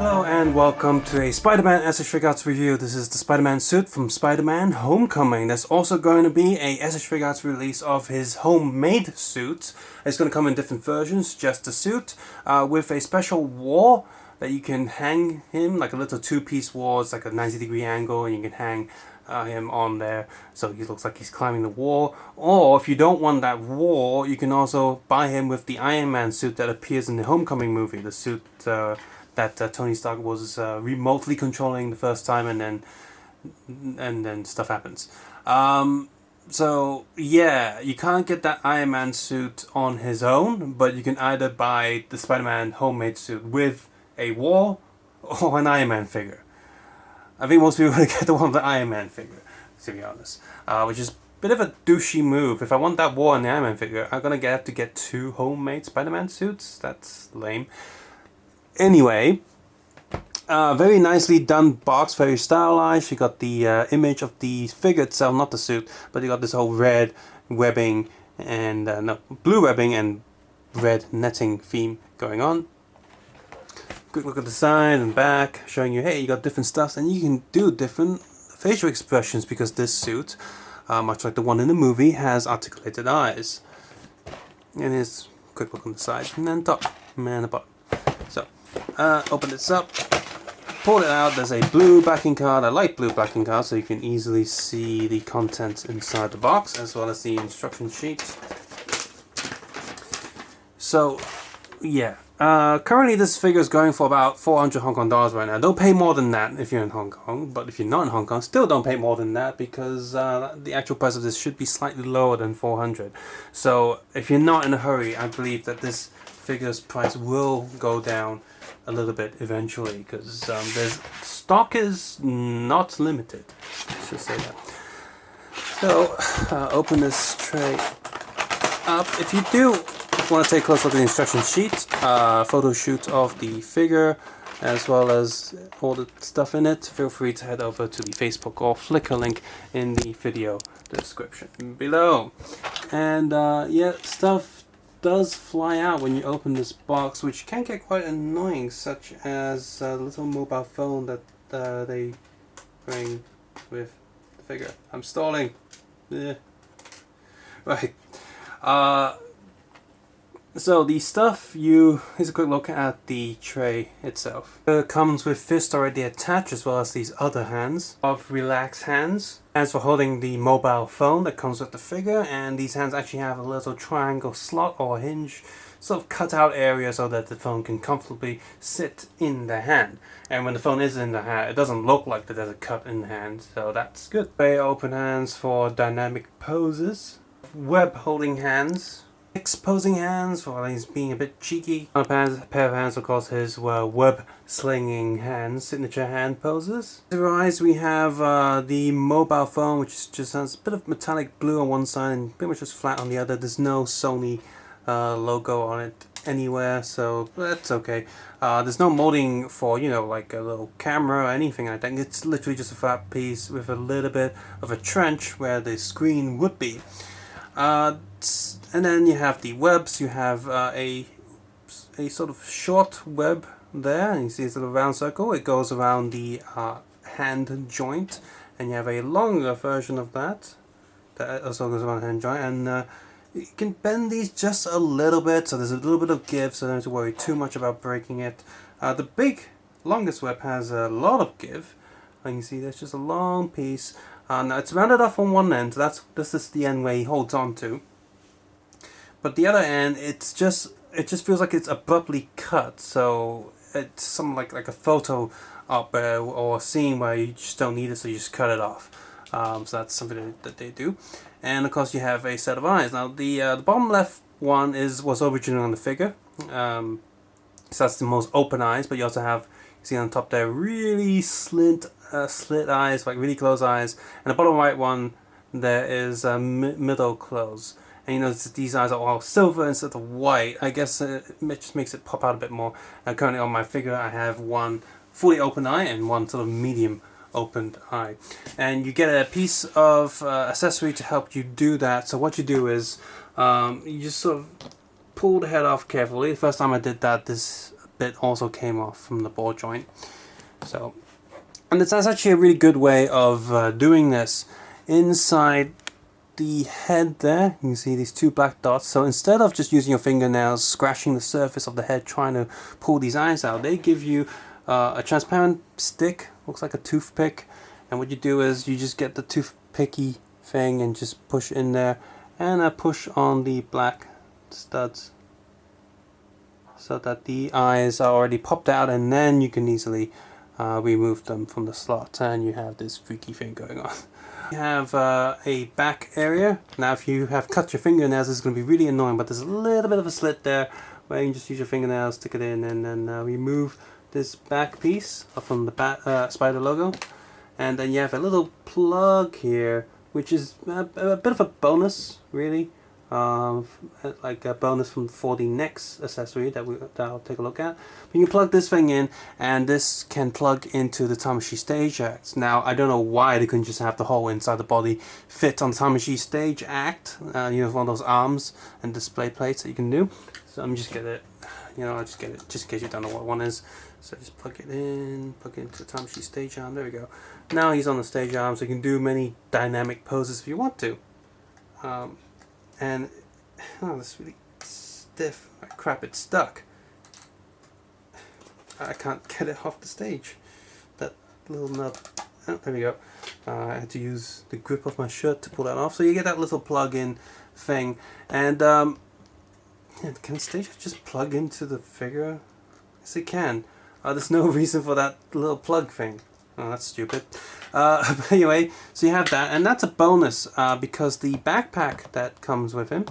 Hello and welcome to a Spider-Man SH Figuarts review. This is the Spider-Man suit from Spider-Man Homecoming. There's also going to be a SH Figuarts release of his homemade suit. It's going to come in different versions, just the suit, with a special wall that you can hang him, like a little two-piece wall. It's like a 90-degree angle and you can hang him on there so he looks like he's climbing the wall. Or if you don't want that wall, you can also buy him with the Iron Man suit that appears in the Homecoming movie. The suit that Tony Stark was remotely controlling the first time, and then stuff happens. So yeah, you can't get that Iron Man suit on his own, but you can either buy the Spider-Man homemade suit with a wall or an Iron Man figure. I think most people would get the one with the Iron Man figure, to be honest, which is a bit of a douchey move. If I want that wall and the Iron Man figure, I'm gonna have to get two homemade Spider-Man suits. That's lame. Anyway, very nicely done box, very stylized. You got the image of the figure itself, not the suit, but you got this whole red webbing and blue webbing and red netting theme going on. Quick look at the side and back, showing you, hey, you got different stuff, and you can do different facial expressions because this suit, much like the one in the movie, has articulated eyes. And here's a quick look on the side, and then top, and the bottom. So, open this up, pull it out. There's a blue backing card, a light blue backing card, so you can easily see the contents inside the box, as well as the instruction sheet. So, yeah. Currently this figure is going for about 400 Hong Kong dollars right now. Don't pay more than that if you're in Hong Kong, but if you're not in Hong Kong, still don't pay more than that, because the actual price of this should be slightly lower than 400. So if you're not in a hurry, I believe that this figure's price will go down a little bit eventually, because there's stock is not limited. Let's just say that. So open this tray up. If you do want to take a close look at the instruction sheet, photo shoot of the figure, as well as all the stuff in it, feel free to head over to the Facebook or Flickr link in the video description below. And yeah, stuff does fly out when you open this box, which can get quite annoying, such as a little mobile phone that they bring with the figure. I'm stalling. Right. So the stuff, here's a quick look at the tray itself. It comes with fists already attached, as well as these other hands of relaxed hands. Hands for holding the mobile phone that comes with the figure, and these hands actually have a little triangle slot or hinge sort of cut out area so that the phone can comfortably sit in the hand. And when the phone is in the hand, it doesn't look like there's a cut in the hand, so that's good. Very open hands for dynamic poses. Web holding hands. Exposing hands for he's being a bit cheeky. On a pair of hands, of course, his web slinging hands, signature hand poses. To the eyes, we have the mobile phone, which just has a bit of metallic blue on one side and pretty much just flat on the other. There's no Sony logo on it anywhere, so that's okay. There's no molding for, you know, like a little camera or anything like that. It's literally just a flat piece with a little bit of a trench where the screen would be. And then you have the webs. You have a sort of short web there, and you see this little round circle. It goes around the hand joint, and you have a longer version of that also goes around the hand joint, and you can bend these just a little bit, so there's a little bit of give, so don't have to worry too much about breaking it. The longest web has a lot of give, and you see there's just a long piece. Now it's rounded off on one end, so this is the end where he holds on to. But the other end, it just feels like it's abruptly cut. So it's something like a photo op or a scene where you just don't need it, so you just cut it off. So that's something that they do. And of course, you have a set of eyes. Now the bottom left one was originally on the figure. So that's the most open eyes. But you also have, you see on top there, really slit eyes, like really closed eyes. And the bottom right one there is middle close. And you notice that these eyes are all silver instead of white. I guess it just makes it pop out a bit more. Currently on my figure I have one fully open eye and one sort of medium opened eye. And you get a piece of accessory to help you do that. So what you do is you just sort of pull the head off carefully. The first time I did that, this bit also came off from the ball joint. So, and that's actually a really good way of doing this. Inside the head there, you can see these two black dots. So instead of just using your fingernails scratching the surface of the head trying to pull these eyes out, they give you a transparent stick, looks like a toothpick, and what you do is you just get the toothpicky thing and just push in there and push on the black studs so that the eyes are already popped out, and then you can easily remove them from the slot and you have this freaky thing going on. You have a back area. Now if you have cut your fingernails, it's going to be really annoying, but there's a little bit of a slit there where you can just use your fingernails, stick it in, and then remove this back piece from the spider logo. And then you have a little plug here, which is a bit of a bonus, really. Like a bonus for the next accessory that I'll take a look at. But you can plug this thing in, and this can plug into the Tamashii Stage Act. Now I don't know why they couldn't just have the hole inside the body fit on the Tamashii Stage Act. You know, one of those arms and display plates that you can do. So I'm just get it. You know, I'll just get it just in case you don't know what one is. So just plug it into the Tamashii Stage Arm. There we go. Now he's on the stage arm, so you can do many dynamic poses if you want to. And oh, that's really stiff. Crap, it's stuck. I can't get it off the stage. That little nub. Oh, there we go. I had to use the grip of my shirt to pull that off. So you get that little plug-in thing. And yeah, can the stage just plug into the figure? Yes, it can. There's no reason for that little plug thing. Oh, that's stupid. But anyway, so you have that, and that's a bonus because the backpack that comes with him,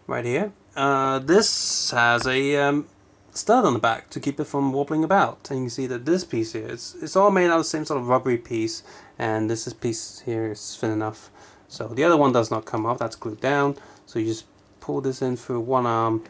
right here, this has a stud on the back to keep it from wobbling about. And you can see that this piece here, it's all made out of the same sort of rubbery piece, and this piece here is thin enough. So the other one does not come off, that's glued down. So you just pull this in through one arm,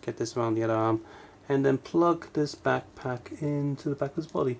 get this around the other arm, and then plug this backpack into the back of his body.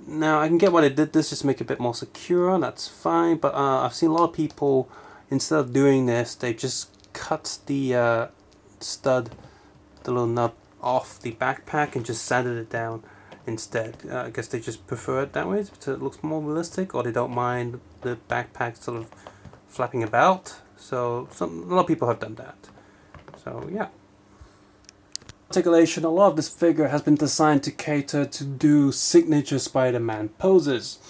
Now I can get why they did this, just to make it a bit more secure, that's fine, but I've seen a lot of people, instead of doing this, they just cut the stud, the little nub, off the backpack and just sanded it down instead. I guess they just prefer it that way, so it looks more realistic, or they don't mind the backpack sort of flapping about. So a lot of people have done that. So yeah. Articulation, a lot of this figure has been designed to cater to do signature Spider-Man poses.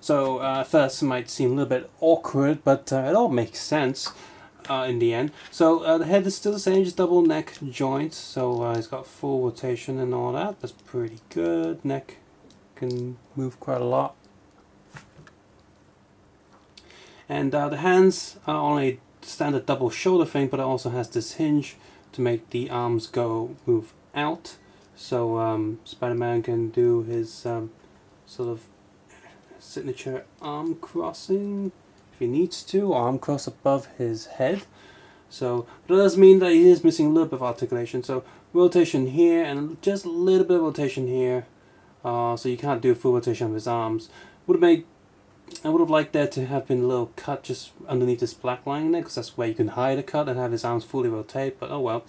So at first it might seem a little bit awkward, but it all makes sense in the end. So the head is still the same, just double neck joints. So it's got full rotation and all that. That's pretty good. Neck can move quite a lot. And the hands are on a standard double shoulder thing, but it also has this hinge to make the arms move out, so Spider-Man can do his sort of signature arm crossing if he needs to, or arm cross above his head. So but it does mean that he is missing a little bit of articulation. So rotation here and just a little bit of rotation here. So you can't do a full rotation of his arms. I would have liked there to have been a little cut just underneath this black line there, because that's where you can hide a cut and have his arms fully rotate, but oh well.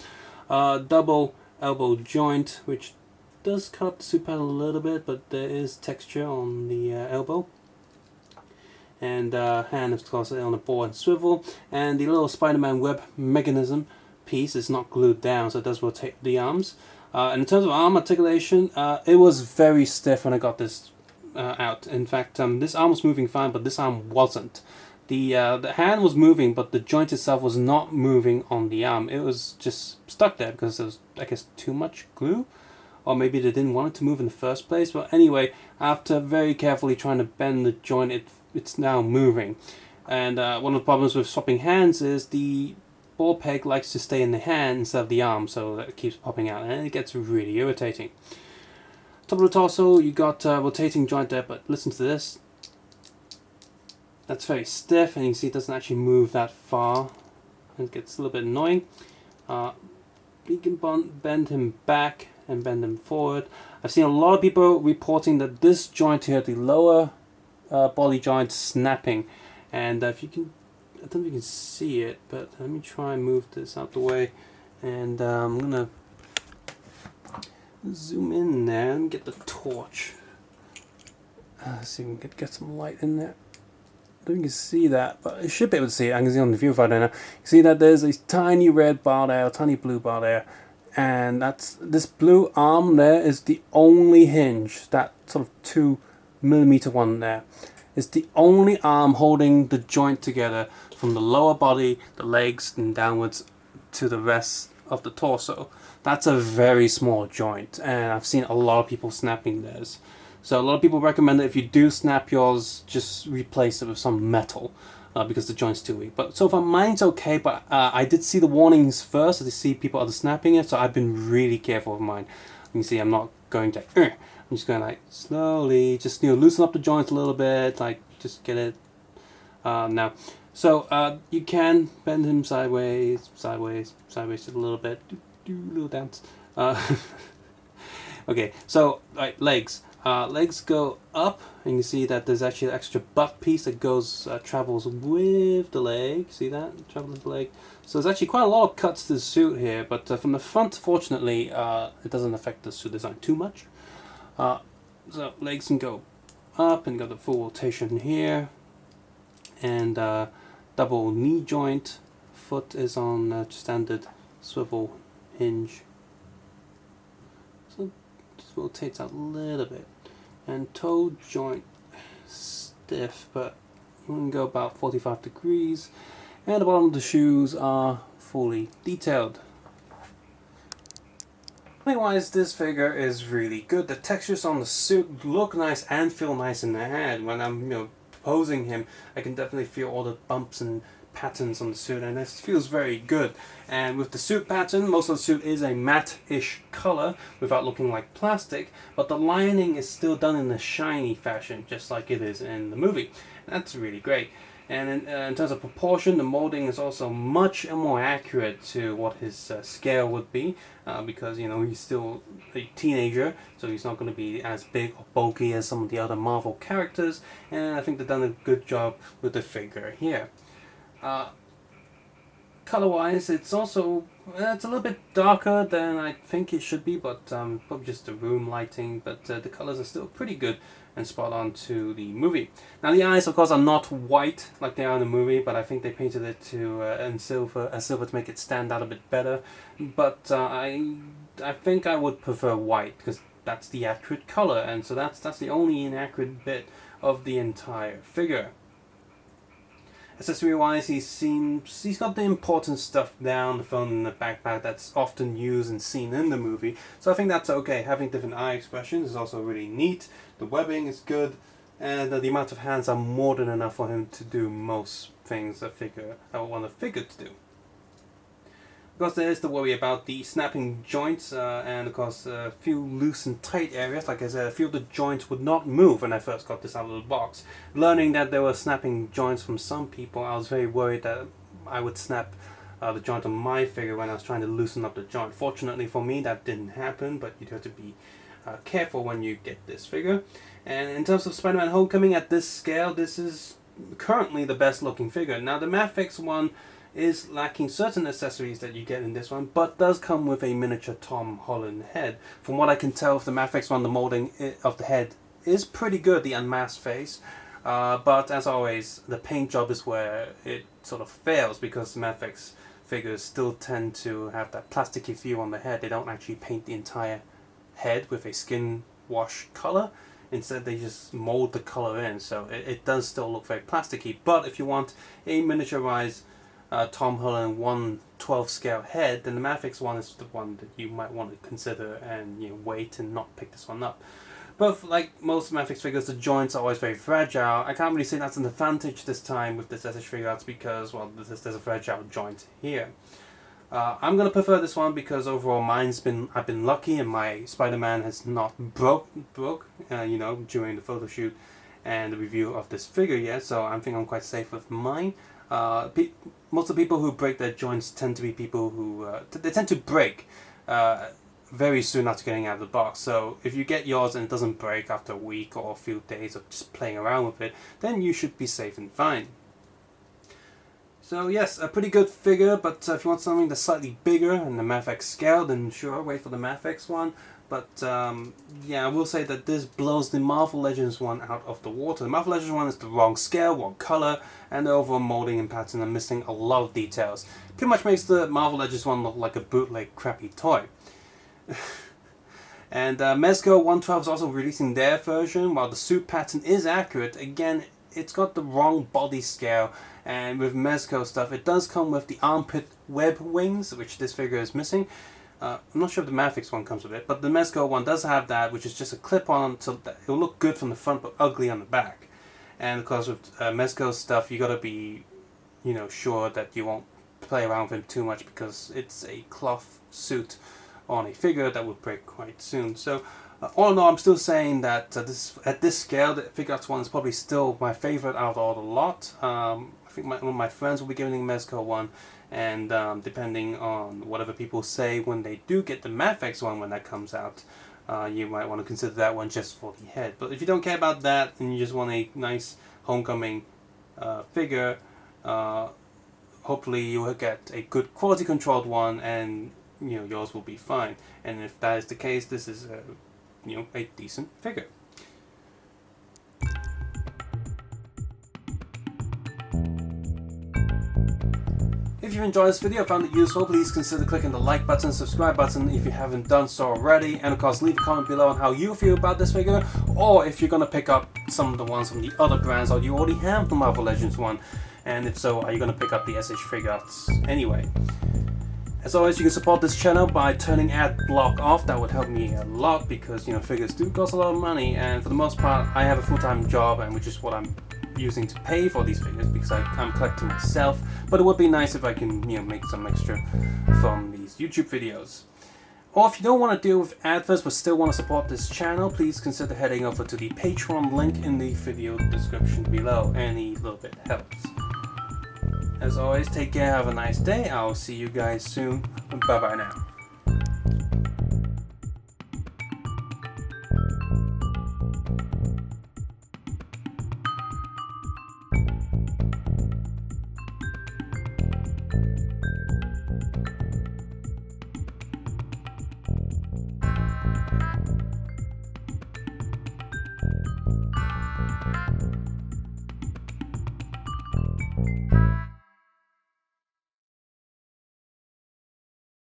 Double elbow joint, which does cut up the suit pad a little bit, but there is texture on the elbow. And hand, of course, on the ball and swivel. And the little Spider-Man web mechanism piece is not glued down, so it does rotate the arms. And in terms of arm articulation, it was very stiff when I got this out. In fact, this arm was moving fine, but this arm wasn't. The hand was moving, but the joint itself was not moving on the arm. It was just stuck there because there was, I guess, too much glue, or maybe they didn't want it to move in the first place. But anyway, after very carefully trying to bend the joint, it's now moving. And one of the problems with swapping hands is the ball peg likes to stay in the hand instead of the arm, so that keeps popping out, and it gets really irritating. Top of the torso, you got rotating joint there, but listen to this. That's very stiff, and you can see it doesn't actually move that far. It gets a little bit annoying. You can bend him back and bend him forward. I've seen a lot of people reporting that this joint here, the lower body joint, snapping. And if you can, I don't know if you can see it, but let me try and move this out the way. And I'm gonna zoom in there and get the torch. See if we can get some light in there. I don't think you can see that, but you should be able to see it. I can see on the viewfinder now. You see that there's a tiny red bar there, a tiny blue bar there, and that's this blue arm there is the only hinge. That sort of 2mm one there is the only arm holding the joint together from the lower body, the legs, and downwards to the rest of the torso. That's a very small joint, and I've seen a lot of people snapping theirs. So a lot of people recommend that if you do snap yours, just replace it with some metal because the joint's too weak. But so far mine's okay, but I did see the warnings first. I did see people other snapping it, so I've been really careful with mine. You can see I'm not going to, I'm just going like slowly, just loosen up the joints a little bit, like just get it now. So you can bend him sideways, sideways, sideways just a little bit, do a little dance. Okay, so right, legs. Legs go up, and you see that there's actually an extra butt piece that goes travels with the leg. See that? Travels with the leg. So there's actually quite a lot of cuts to the suit here, but from the front, fortunately, it doesn't affect the suit design too much. So legs can go up, and you got the full rotation here, and double knee joint. Foot is on standard swivel hinge. So just rotates out a little bit. And toe joint stiff, but we can go about 45 degrees. And the bottom of the shoes are fully detailed. Otherwise, this figure is really good. The textures on the suit look nice and feel nice in the hand. When I'm posing him, I can definitely feel all the bumps and patterns on the suit, and this feels very good. And with the suit pattern, most of the suit is a matte-ish color without looking like plastic, but the lining is still done in a shiny fashion, just like it is in the movie. That's really great. And in terms of proportion, the molding is also much more accurate to what his scale would be, because he's still a teenager, so he's not going to be as big or bulky as some of the other Marvel characters, and I think they've done a good job with the figure here. Color-wise, it's also it's a little bit darker than I think it should be, but probably just the room lighting. But the colors are still pretty good and spot on to the movie. Now the eyes, of course, are not white like they are in the movie, but I think they painted it in silver to make it stand out a bit better. But I think I would prefer white because that's the accurate color, and so that's the only inaccurate bit of the entire figure. Accessory-wise, he's got the important stuff down, the phone and the backpack that's often used and seen in the movie. So I think that's okay. Having different eye expressions is also really neat. The webbing is good, and the amount of hands are more than enough for him to do most things I would want a figure to do. Of course, there is the worry about the snapping joints, and of course a few loose and tight areas. Like I said, a few of the joints would not move when I first got this out of the box. Learning that there were snapping joints from some people, I was very worried that I would snap the joint on my figure when I was trying to loosen up the joint. Fortunately for me, that didn't happen, but you have to be careful when you get this figure. And in terms of Spider-Man Homecoming at this scale, this is currently the best looking figure. Now the Mafex one is lacking certain accessories that you get in this one, but does come with a miniature Tom Holland head. From what I can tell of the Mafex one, the molding of the head is pretty good, the unmasked face, but as always, the paint job is where it sort of fails, because Mafex figures still tend to have that plasticky feel on the head. They don't actually paint the entire head with a skin wash color. Instead, they just mold the color in, so it does still look very plasticky. But if you want a miniaturized Tom Holland 1/12 scale head, then the Mafex one is the one that you might want to consider and wait and not pick this one up. But like most Mafex figures, the joints are always very fragile. I can't really say that's an advantage this time with this SH Figuarts because, well, there's a fragile joint here. I'm gonna prefer this one because overall I've been lucky and my Spider-Man has not broke during the photo shoot and the review of this figure yet, so I think I'm quite safe with mine. Most of the people who break their joints tend to be people who they tend to break very soon after getting out of the box. So if you get yours and it doesn't break after a week or a few days of just playing around with it, then you should be safe and fine. So yes, a pretty good figure, but if you want something that's slightly bigger and the Mafex scale, then sure, wait for the Mafex one. But yeah, I will say that this blows the Marvel Legends one out of the water. The Marvel Legends one is the wrong scale, wrong color, and the overall molding and pattern are missing a lot of details. Pretty much makes the Marvel Legends one look like a bootleg crappy toy. And Mezco 112 is also releasing their version. While the suit pattern is accurate, again, it's got the wrong body scale. And with Mezco stuff, it does come with the armpit web wings, which this figure is missing. I'm not sure if the Mafix one comes with it, but the Mezco one does have that, which is just a clip-on, so that it'll look good from the front but ugly on the back. And of course, with Mezco stuff, you gotta be, sure that you won't play around with it too much, because it's a cloth suit on a figure that will break quite soon. So all in all, I'm still saying that at this scale, the Figuarts one is probably still my favorite out of all the lot. I think one of my friends will be giving Mezco one, and depending on whatever people say when they do get the Mafex one when that comes out, you might want to consider that one just for the head. But if you don't care about that and you just want a nice homecoming figure, hopefully you will get a good quality controlled one, and yours will be fine. And if that is the case, this is a decent figure. If you enjoyed this video, found it useful, please consider clicking the like button, subscribe button if you haven't done so already, and of course leave a comment below on how you feel about this figure, or if you're gonna pick up some of the ones from the other brands, or you already have the Marvel Legends one, and if so, are you gonna pick up the SH Figuarts anyway? As always, you can support this channel by turning ad block off. That would help me a lot, because figures do cost a lot of money, and for the most part I have a full-time job, and which is what I'm using to pay for these figures, because I'm collecting myself. But it would be nice if I can make some extra from these YouTube videos. Or if you don't want to deal with adverts but still want to support this channel, please consider heading over to the Patreon link in the video description below. Any little bit helps. As always, take care, have a nice day. I'll see you guys soon. Bye bye now.